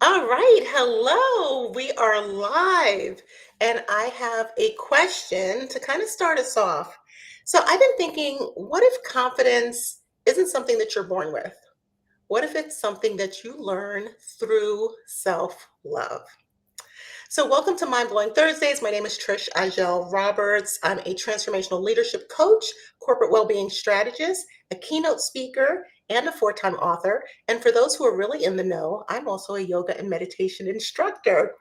All right, hello. We are live, and I have a question to kind of start us off. So, I've been thinking, what if confidence isn't something that you're born with? What if it's something that you learn through self love? So, welcome to Mind Blowing Thursdays. My name is Trish Agel Roberts. I'm a transformational leadership coach, corporate well-being strategist, a keynote speaker, and a four-time author. And for those who are really in the know, I'm also a yoga and meditation instructor.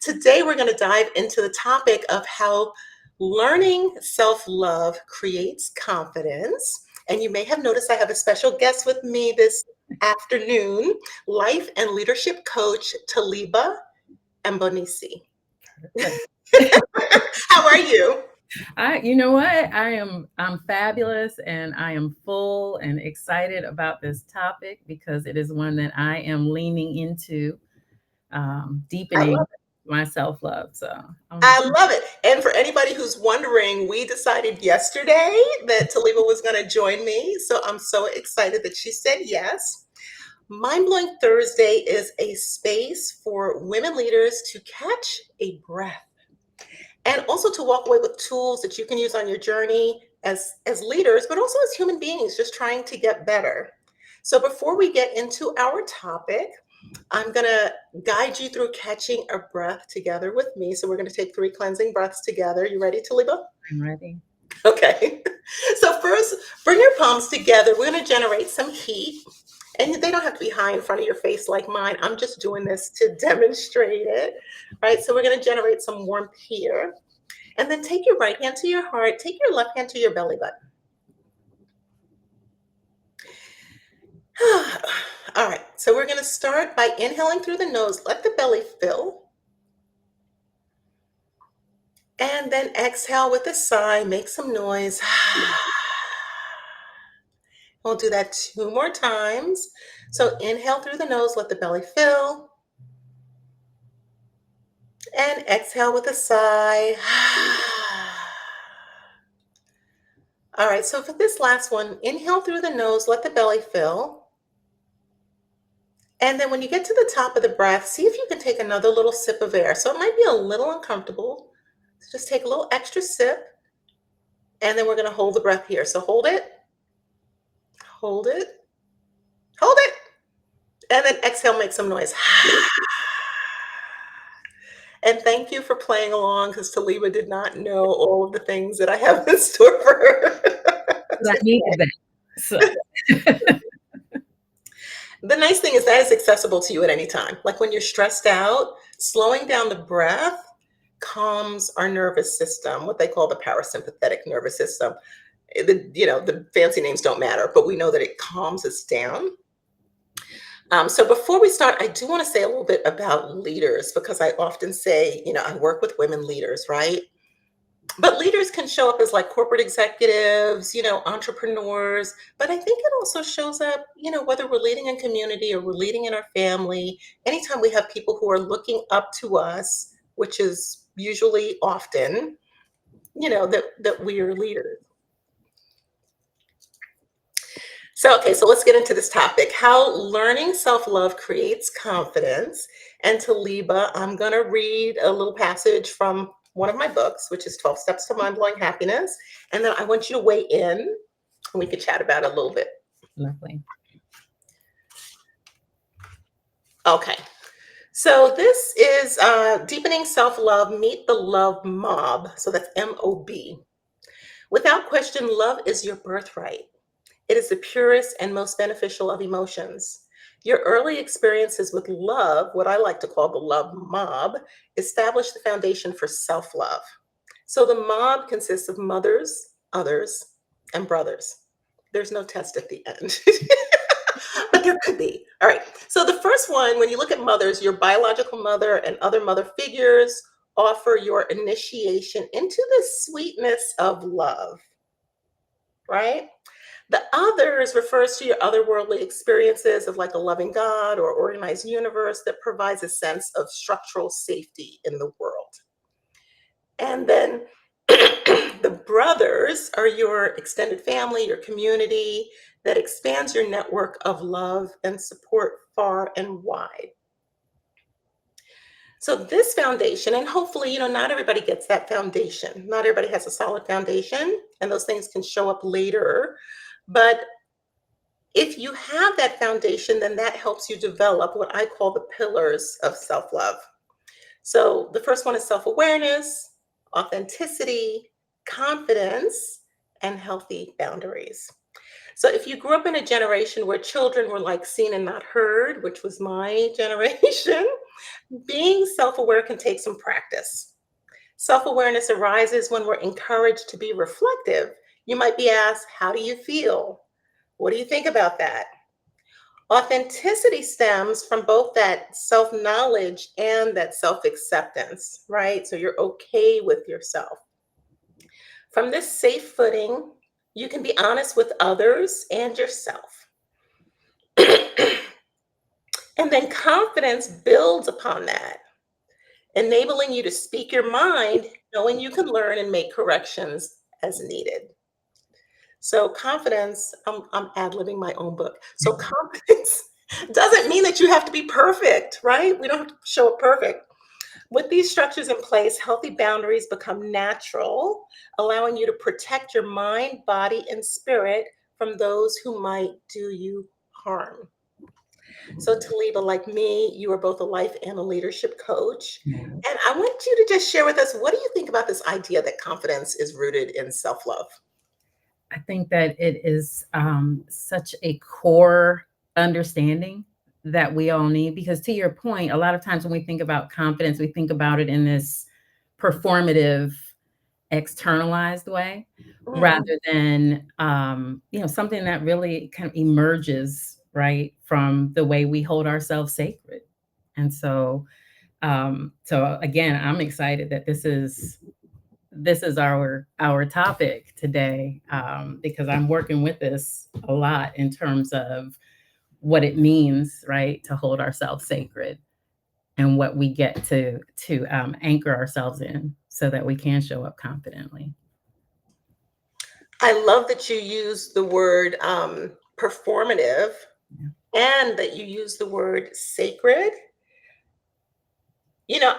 Today, we're going to dive into the topic of how learning self-love creates confidence. And you may have noticed I have a special guest with me this afternoon, life and leadership coach Talibah Mbonisi. Perfect. How are you? You know what? I'm fabulous and I am full and excited about this topic because it is one that I am leaning into, I deepening love it. my self love. So I'm I love it. And for anybody who's wondering, we decided yesterday that Taliba was going to join me. So I'm so excited that she said yes. Mind Blowing Thursday is a space for women leaders to catch a breath and also to walk away with tools that you can use on your journey as leaders, but also as human beings, just trying to get better. So before we get into our topic, I'm going to guide you through catching a breath together with me. So we're going to take 3 cleansing breaths together. You ready, Taliba? ready. Okay. So first, bring your palms together. We're going to generate some heat. And they don't have to be high in front of your face like mine. I'm just doing this to demonstrate it. Right? So we're going to generate some warmth here. And then take your right hand to your heart. Take your left hand to your belly button. All right. So we're going to start by inhaling through the nose. Let the belly fill. And then exhale with a sigh. Make some noise. We'll do that 2 more times. So inhale through the nose. Let the belly fill. And exhale with a sigh. All right, so for this last one, inhale through the nose, let the belly fill. And then when you get to the top of the breath, see if you can take another little sip of air. So it might be a little uncomfortable. So just take a little extra sip. And then we're going to hold the breath here. So hold it, hold it, hold it. And then exhale, make some noise. And thank you for playing along because Taliba did not know all of the things that I have in store for her. But I needed that. So The nice thing is that is accessible to you at any time. Like when you're stressed out, slowing down the breath calms our nervous system, what they call the parasympathetic nervous system. The fancy names don't matter, but we know that it calms us down. So before we start, I do want to say a little bit about leaders because I often say, I work with women leaders, right? But leaders can show up as like corporate executives, entrepreneurs, but I think it also shows up, whether we're leading in community or we're leading in our family, anytime we have people who are looking up to us, which is usually often, that we are leaders. So, okay, so let's get into this topic, how learning self-love creates confidence. And Taliba, I'm going to read a little passage from one of my books, which is 12 Steps to Mind-Blowing Happiness. And then I want you to weigh in and we could chat about it a little bit. lovely. Okay. So this is Deepening Self-Love, Meet the Love Mob. So that's MOB. Without question, love is your birthright. It is the purest and most beneficial of emotions. Your early experiences with love, what I like to call the love mob, establish the foundation for self love. So the mob consists of mothers, others, and brothers. There's no test at the end, but there could be. All right. So the first one, when you look at mothers, your biological mother and other mother figures offer your initiation into the sweetness of love, right? The others refers to your otherworldly experiences of like a loving God or organized universe that provides a sense of structural safety in the world. And then the brothers are your extended family, your community that expands your network of love and support far and wide. So this foundation, and hopefully, not everybody gets that foundation. Not everybody has a solid foundation, and those things can show up later. But if you have that foundation, then that helps you develop what I call the pillars of self love. So the first one is self awareness, authenticity, confidence, and healthy boundaries. So if you grew up in a generation where children were like seen and not heard, which was my generation, being self aware can take some practice. Self awareness arises when we're encouraged to be reflective. You might be asked, how do you feel? What do you think about that? Authenticity stems from both that self knowledge and that self acceptance, right? So you're okay with yourself. From this safe footing, you can be honest with others and yourself. And then confidence builds upon that, enabling you to speak your mind, knowing you can learn and make corrections as needed. So confidence, I'm ad-libbing my own book. So confidence doesn't mean that you have to be perfect, right? We don't have to show up perfect. With these structures in place, healthy boundaries become natural, allowing you to protect your mind, body, and spirit from those who might do you harm. So, Talibah, like me, you are both a life and a leadership coach. And I want you to just share with us, what do you think about this idea that confidence is rooted in self love? I think that it is such a core understanding that we all need, because to your point, a lot of times when we think about confidence, we think about it in this performative, externalized way, Mm. rather than something that really kind of emerges right from the way we hold ourselves sacred. And so again, I'm excited that this is our topic today, because I'm working with this a lot in terms of what it means, right, to hold ourselves sacred, and what we get to anchor ourselves in so that we can show up confidently. I love that you use the word performative Yeah. and that you use the word sacred.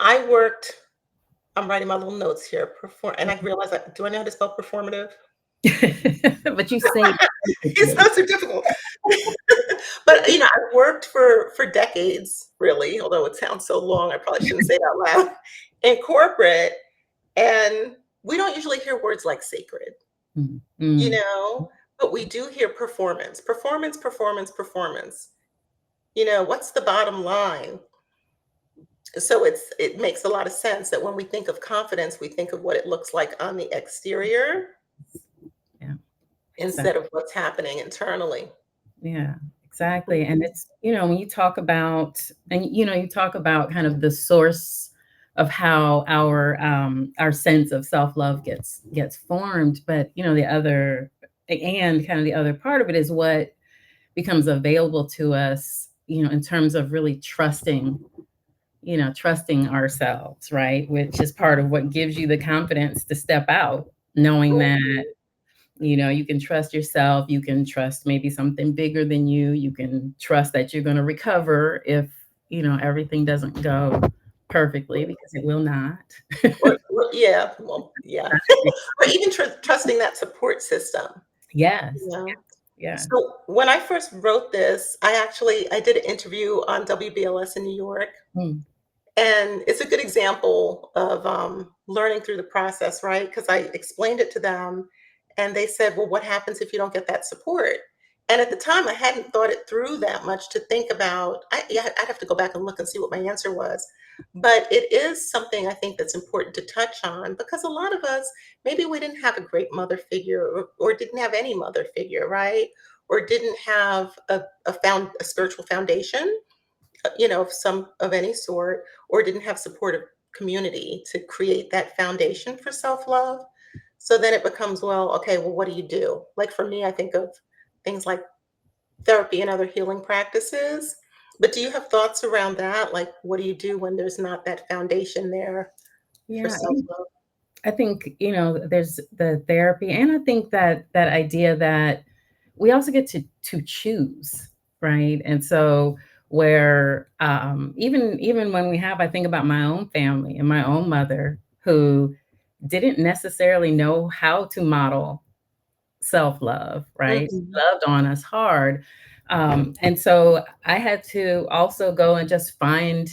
I worked, I'm writing my little notes here, and I realized, like, do I know how to spell performative? But you say it It's perfectly. not so difficult. But I worked for decades, really, although it sounds so long, I probably shouldn't say it out loud, in corporate, and we don't usually hear words like sacred, Mm, you mm. know, but we do hear performance, performance, performance, performance. What's the bottom line? So it makes a lot of sense that when we think of confidence, we think of what it looks like on the exterior Yeah, instead exactly. of what's happening internally. Yeah, exactly. And Mhm. it's, when you talk about, and you talk about kind of the source of how our sense of self-love gets formed, but the other, and kind of the other part of it is what becomes available to us, in terms of really trusting ourselves, right? Which is part of what gives you the confidence to step out, knowing that you can trust yourself, you can trust maybe something bigger than you, you can trust that you're going to recover if everything doesn't go perfectly, because it will not. Yeah, well, yeah. Or even trusting that support system, Yes, you know? yeah. So when I first wrote this, I did an interview on WBLS in New York, Mm, and it's a good example of learning through the process, right? Because I explained it to them, and they said, "Well, what happens if you don't get that support?" And at the time, I hadn't thought it through that much to think about. Yeah, I'd have to go back and look and see what my answer was. But it is something I think that's important to touch on, because a lot of us, maybe we didn't have a great mother figure, or didn't have any mother figure, right? Or didn't have a spiritual foundation, of any sort, or didn't have supportive community to create that foundation for self-love. So then it becomes, well, okay, well, what do you do? Like for me, I think of things like therapy and other healing practices. But do you have thoughts around that? Like, what do you do when there's not that foundation there for yeah. self-love? I think, there's the therapy, and I think that idea that we also get to choose, right? And so where even when we have, I think about my own family and my own mother who didn't necessarily know how to model self-love, right? She Mhm. loved on us hard. And so I had to also go and just find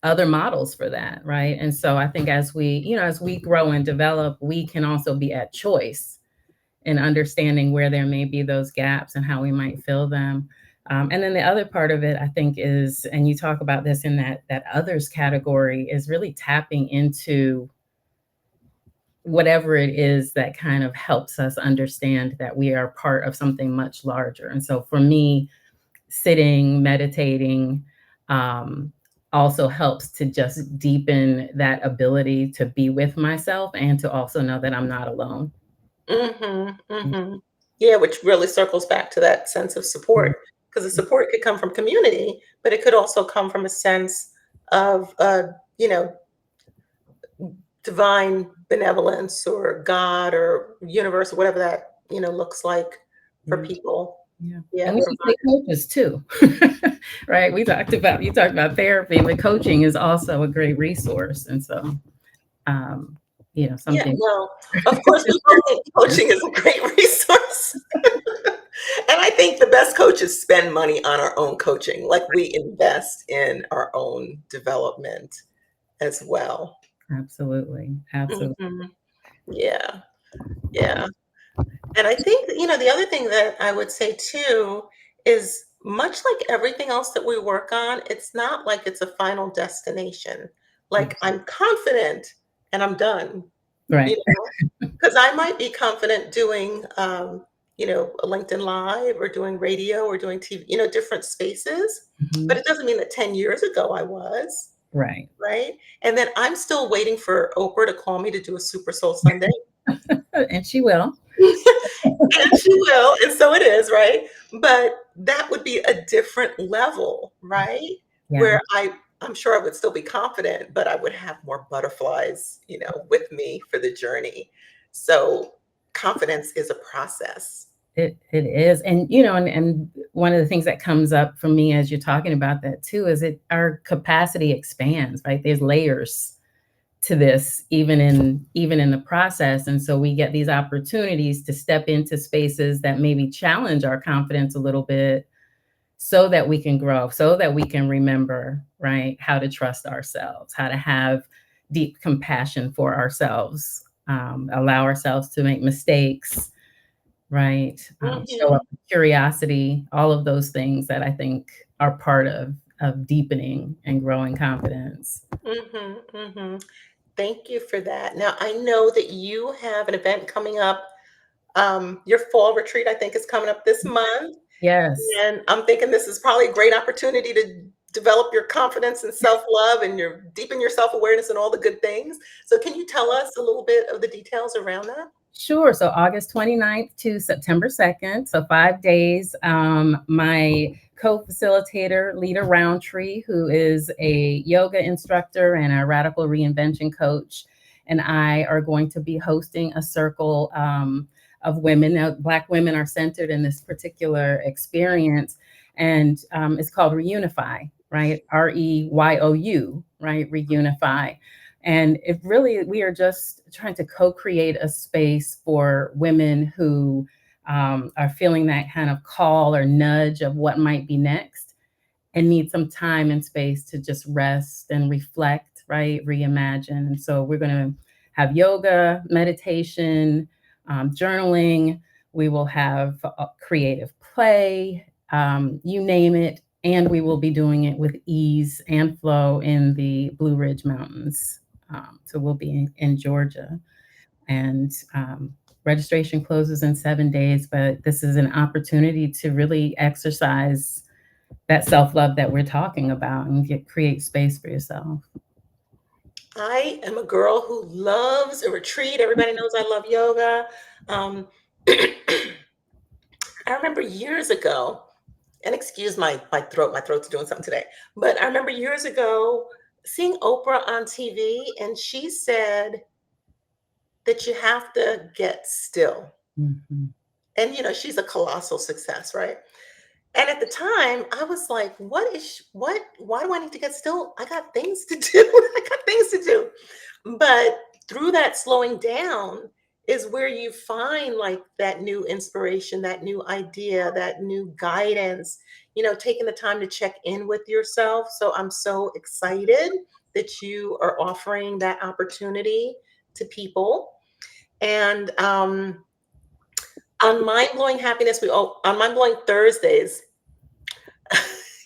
other models for that, right? And so I think as as we grow and develop, we can also be at choice in understanding where there may be those gaps and how we might fill them. And then the other part of it, I think, is, and you talk about this in that others category, is really tapping into whatever it is that kind of helps us understand that we are part of something much larger. And so for me, sitting, meditating, um, also helps to just deepen that ability to be with myself and to also know that I'm not alone. Mhm, mhm. Yeah, which really circles back to that sense of Mhm. support, because the support could come from community, but it could also come from a sense of, you know, divine benevolence or God or universe or whatever that, looks like for Yeah. people. Yeah. Yeah, And we who should say coaches too. Right? You talked about therapy, but coaching is also a great resource. And so um, Yeah, something. well, of course, we both think coaching is a great resource. And I think the best coaches spend money on our own coaching, like we invest in our own development as well. Absolutely. Absolutely. Mhm. Yeah, yeah. And I think that, the other thing that I would say too is much like everything else that we work on, it's not like it's a final destination. Like I'm confident and I'm done, you Right. know, because I might be confident doing, a LinkedIn Live or doing radio or doing TV, different spaces. But Mhm. it doesn't mean that 10 years ago I was, Right. right? And then I'm still waiting for Oprah to call me to do a Super Soul Sunday. And she will. And she will, and so it is, right? But that would be a different level, right? Yeah. Where I'm sure I would still be confident, but I would have more butterflies, with me for the journey. So confidence is a process. It is. And and one of the things that comes up for me as you're talking about that too is our capacity expands, right? There's layers to this even in the process. And so we get these opportunities to step into spaces that maybe challenge our confidence a little bit so that we can grow, so that we can remember, right, how to trust ourselves, how to have deep compassion for ourselves, allow ourselves to make mistakes, right, show Mhm, up with curiosity, all of those things that I think are part of deepening and growing confidence. mhm, mhm. Thank you for that. Now, I know that you have an event coming up. Your fall retreat, I think, is coming up this month. Yes. And I'm thinking this is probably a great opportunity to develop your confidence and self-love and your deepen your self-awareness and all the good things. So can you tell us a little bit of the details around that? Sure. So August 29th to September 2nd, so 5 days. My co-facilitator, Lita Roundtree, who is a yoga instructor and a radical reinvention coach, and I are going to be hosting a circle of women. Now, Black women are centered in this particular experience, and it's called Reunify, right? REYOU, right? Reunify. And it really, we are just trying to co create a space for women who are feeling that kind of call or nudge of what might be next and need some time and space to just rest and reflect, right? Reimagine. And so we're going to have yoga, meditation, journaling. We will have creative play, you name it. And we will be doing it with ease and flow in the Blue Ridge Mountains. So we'll be in Georgia. And registration closes in 7 days, but this is an opportunity to really exercise that self-love that we're talking about and create space for yourself. I am a girl who loves a retreat. Everybody knows I love yoga. Um, I remember years ago, and excuse my throat, my throat's doing something today. But I remember years ago seeing Oprah on TV, and she said that you have to get still. Mhm. And she's a colossal success, right? And at the time, I was like, why do I need to get still? I got things to do. I got things to do. But through that slowing down is where you find like that new inspiration, that new idea, that new guidance, taking the time to check in with yourself. So I'm so excited that you are offering that opportunity to people. And on Mind Blowing Happiness, on Mind Blowing Thursdays,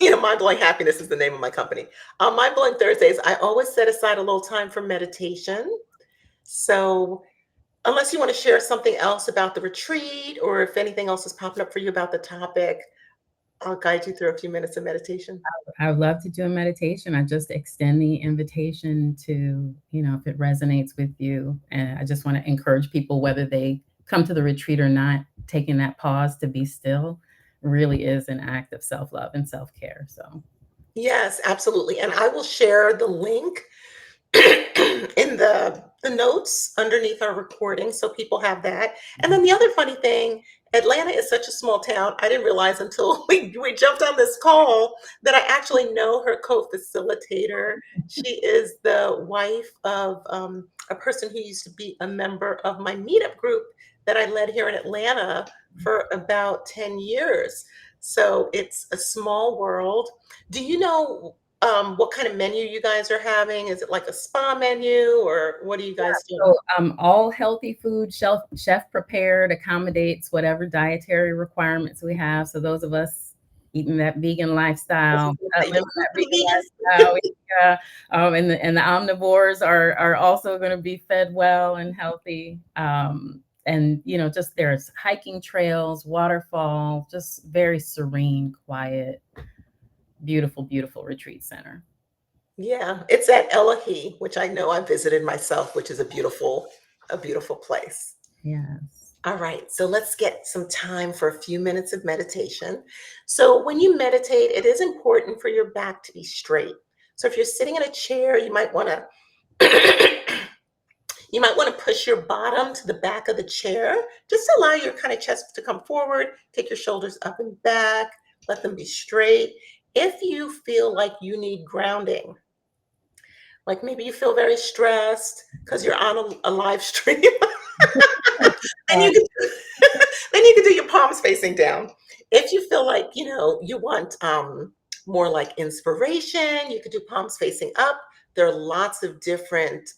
Mind Blowing Happiness is the name of my company. On Mind Blowing Thursdays, I always set aside a little time for meditation. So, unless you want to share something else about the retreat or if anything else is popping up for you about the topic, I'll guide you through a few minutes of meditation. I would love to do a meditation. I just extend the invitation to, if it resonates with you. And I just want to encourage people, whether they come to the retreat or not, taking that pause to be still really is an act of self love and self care. So, Yes, absolutely. And I will share the link in the notes underneath our recording so people have that. And then the other funny thing, Atlanta is such a small town. I didn't realize until we jumped on this call that I actually know her co-facilitator. She is the wife of a person who used to be a member of my meetup group that I led here in Atlanta for about 10 years. So it's a small world. Do you know what kind of menu you guys are having? Is it like a spa menu or what are you guys doing? so all healthy food, chef prepared, accommodates whatever dietary requirements we have. So those of us eating that vegan I was lifestyle, just gonna say, living don't that be vegan vegan. lifestyle, and the omnivores are also going to be fed well and healthy. And just there's hiking trails, waterfall, just very serene, quiet, beautiful, beautiful retreat center. Yeah, it's at Elahi, which I know I visited myself, which is a beautiful place. Yes. All right, so let's get some time for a few minutes of meditation. So, when you meditate, it is important for your back to be straight. So, if you're sitting in a chair, you might want to you might want to push your bottom to the back of the chair. Just allow your kind of chest to come forward, take your shoulders up and back, let them be straight. If you feel like you need grounding, like maybe you feel very stressed because you're on a live stream, then Uh, then you can do your palms facing down. If you feel like you want more like inspiration, you could do palms facing up. There are lots of different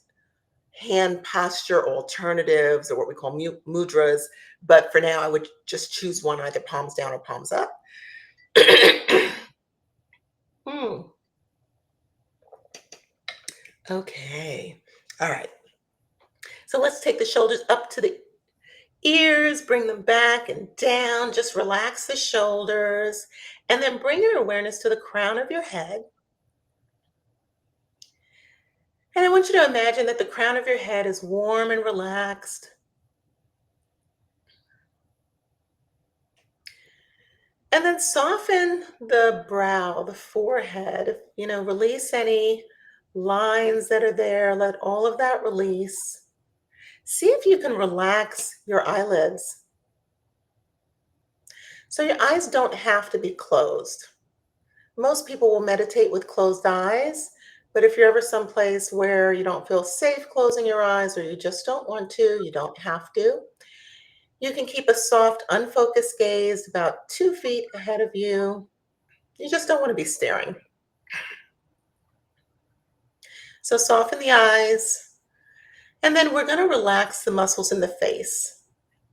hand posture alternatives or what we call mudras. But for now, I would just choose one, either palms down or palms up. Hmm. Okay. All right. So let's take the shoulders up to the ears, bring them back and down. Just relax the shoulders. And then bring your awareness to the crown of your head. And I want you to imagine that the crown of your head is warm and relaxed. And then soften the brow, the forehead, release any lines that are there. Let all of that release. See if you can relax your eyelids. So your eyes don't have to be closed. Most people will meditate with closed eyes, but if you're ever someplace where you don't feel safe closing your eyes or you just don't want to, you don't have to. You can keep a soft, unfocused gaze about 2 feet ahead of you. You just don't want to be staring. So soften the eyes, and then we're going to relax the muscles in the face.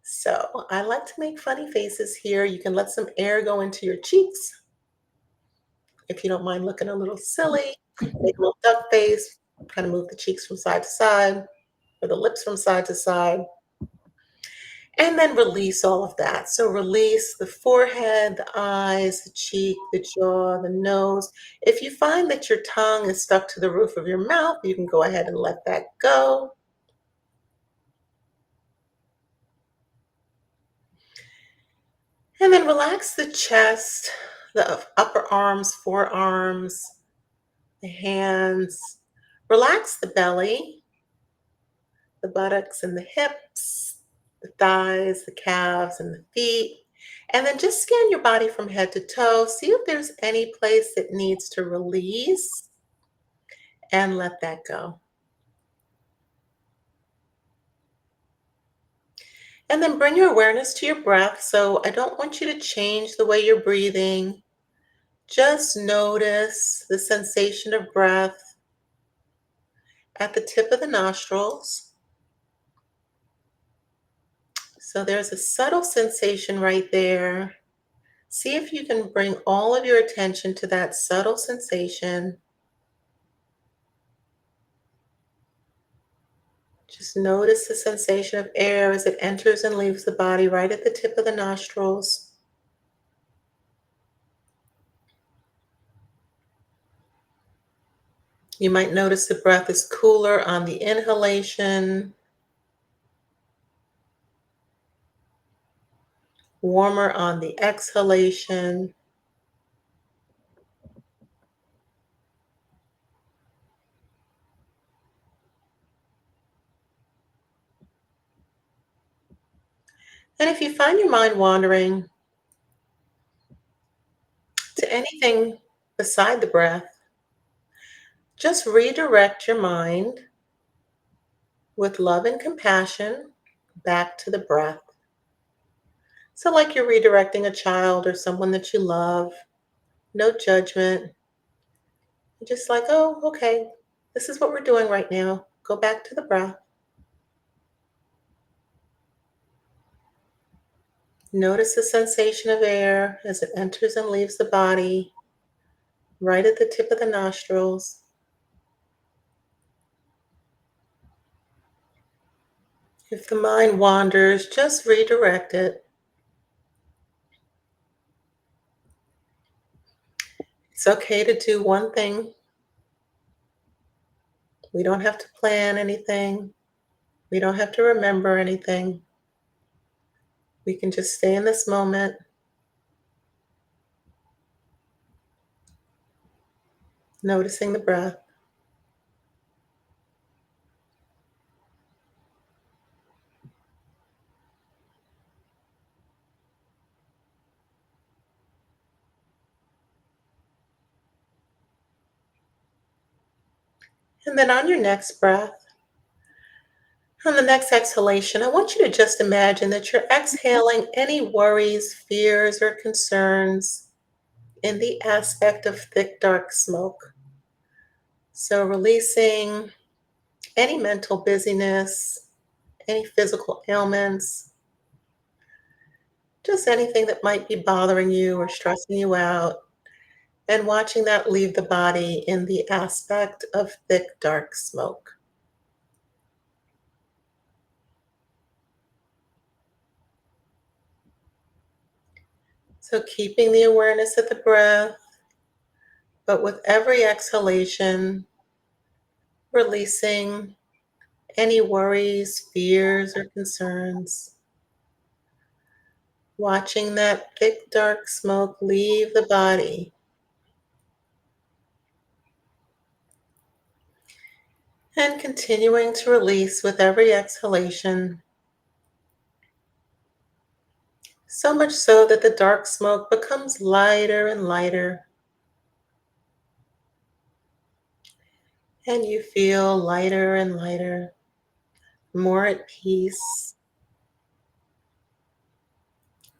So I like to make funny faces here. You can let some air go into your cheeks if you don't mind looking a little silly. Make a little duck face, kind of move the cheeks from side to side, or the lips from side to side. And then release all of that. So release the forehead, the eyes, the cheek, the jaw, the nose. If you find that your tongue is stuck to the roof of your mouth, you can go ahead and let that go. And then relax the chest, the upper arms, forearms, the hands. Relax the belly, the buttocks and the hips, the thighs, the calves, and the feet. And then just scan your body from head to toe. See if there's any place that needs to release and let that go. And then bring your awareness to your breath. So I don't want you to change the way you're breathing. Just notice the sensation of breath at the tip of the nostrils. So there's a subtle sensation right there. See if you can bring all of your attention to that subtle sensation. Just notice the sensation of air as it enters and leaves the body right at the tip of the nostrils. You might notice the breath is cooler on the inhalation, warmer on the exhalation. And if you find your mind wandering to anything beside the breath, just redirect your mind with love and compassion back to the breath. So, like you're redirecting a child or someone that you love, no judgment. You're just like, oh, okay, this is what we're doing right now. Go back to the breath. Notice the sensation of air as it enters and leaves the body, right at the tip of the nostrils. If the mind wanders, just redirect it. It's okay to do one thing. We don't have to plan anything. We don't have to remember anything. We can just stay in this moment, noticing the breath. And then on your next breath, on the next exhalation, I want you to just imagine that you're exhaling any worries, fears, or concerns in the aspect of thick, dark smoke. So, releasing any mental busyness, any physical ailments, just anything that might be bothering you or stressing you out, and watching that leave the body in the aspect of thick, dark smoke. So, keeping the awareness at the breath, but with every exhalation, releasing any worries, fears, or concerns. Watching that thick, dark smoke leave the body. And continuing to release with every exhalation, so much so that the dark smoke becomes lighter and lighter, and you feel lighter and lighter, more at peace.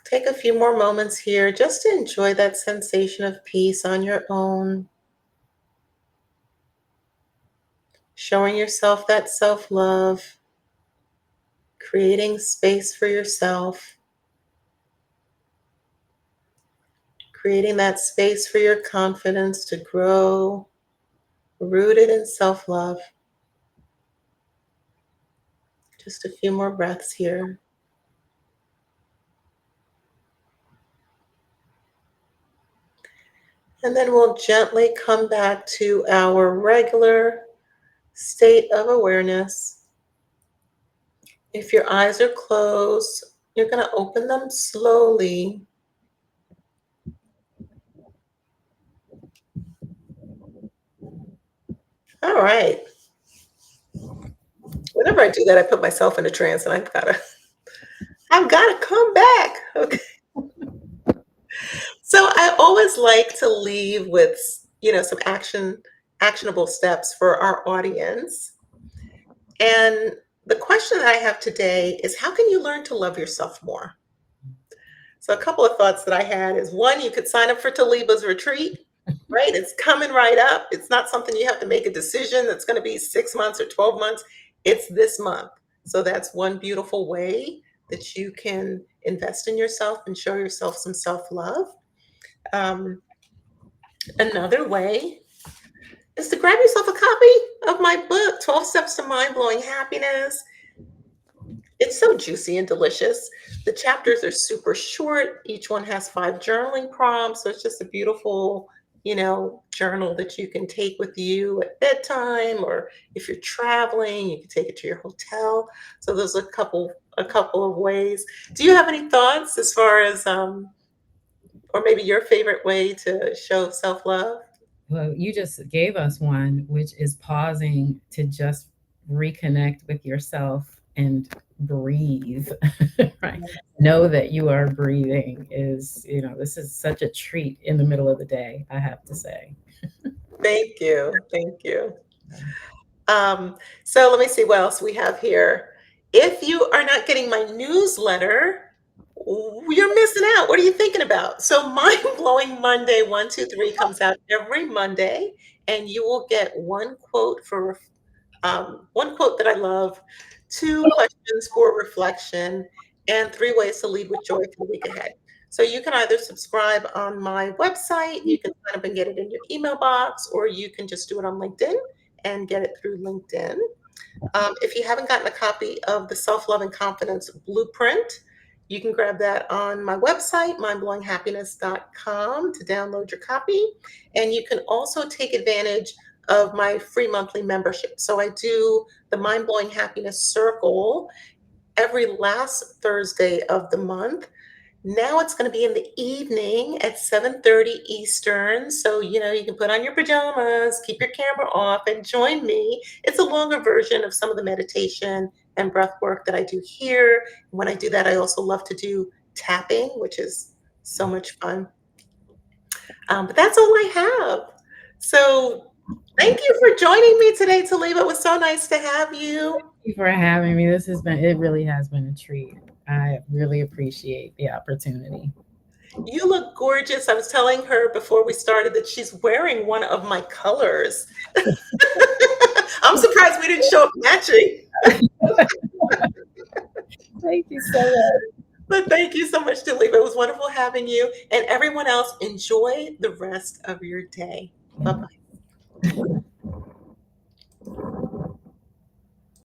Take a few more moments here just to enjoy that sensation of peace on your own, showing yourself that self love, creating space for yourself, creating that space for your confidence to grow, rooted in self love. Just a few more breaths here. And then we'll gently come back to our regular state of awareness. If your eyes are closed, you're going to open them slowly. All right. Whenever I do that, I put myself in a trance and I've got to come back. Okay. So I always like to leave with, some actionable steps for our audience. And the question that I have today is how can you learn to love yourself more? So a couple of thoughts that I had is one, you could sign up for Talibah's retreat, right? It's coming right up. It's not something you have to make a decision that's going to be 6 months or 12 months. It's this month. So that's one beautiful way that you can invest in yourself and show yourself some self-love. Um, Another way is to grab yourself a copy of my book, 12 Steps to Mind-Blowing Happiness. It's so juicy and delicious. The chapters are super short. Each one has 5 journaling prompts. So it's just a beautiful, journal that you can take with you at bedtime, or if you're traveling, you can take it to your hotel. So those are a couple of ways. Do you have any thoughts as far as or maybe your favorite way to show self-love? Well, you just gave us one, which is pausing to just reconnect with yourself and breathe, right? Know that you are breathing this is such a treat in the middle of the day, I have to say. Thank you. Thank you. So let me see what else we have here. If you are not getting my newsletter, you're missing out. What are you thinking about? So, Mind Blowing Monday 123 comes out every Monday, and you will get one quote that I love, 2 questions for reflection, and 3 ways to lead with joy for the week ahead. So you can either subscribe on my website, you can sign up and get it in your email box, or you can just do it on LinkedIn and get it through LinkedIn. If you haven't gotten a copy of the Self-Love and Confidence Blueprint, you can grab that on my website, mindblowinghappiness.com, to download your copy. And you can also take advantage of my free monthly membership. So I do the Mind Blowing Happiness Circle every last Thursday of the month. Now it's going to be in the evening at 7:30 Eastern. So, you can put on your pajamas, keep your camera off, and join me. It's a longer version of some of the meditation and breath work that I do here. When I do that, I also love to do tapping, which is so much fun. But that's all I have. So, thank you for joining me today, Talibah. It was so nice to have you. Thank you for having me. It really has been a treat. I really appreciate the opportunity. You look gorgeous. I was telling her before we started that she's wearing one of my colors. I'm surprised we didn't show up matching. Thank you so much. But thank you so much, Talibah. It was wonderful having you. And everyone else, enjoy the rest of your day. Bye bye.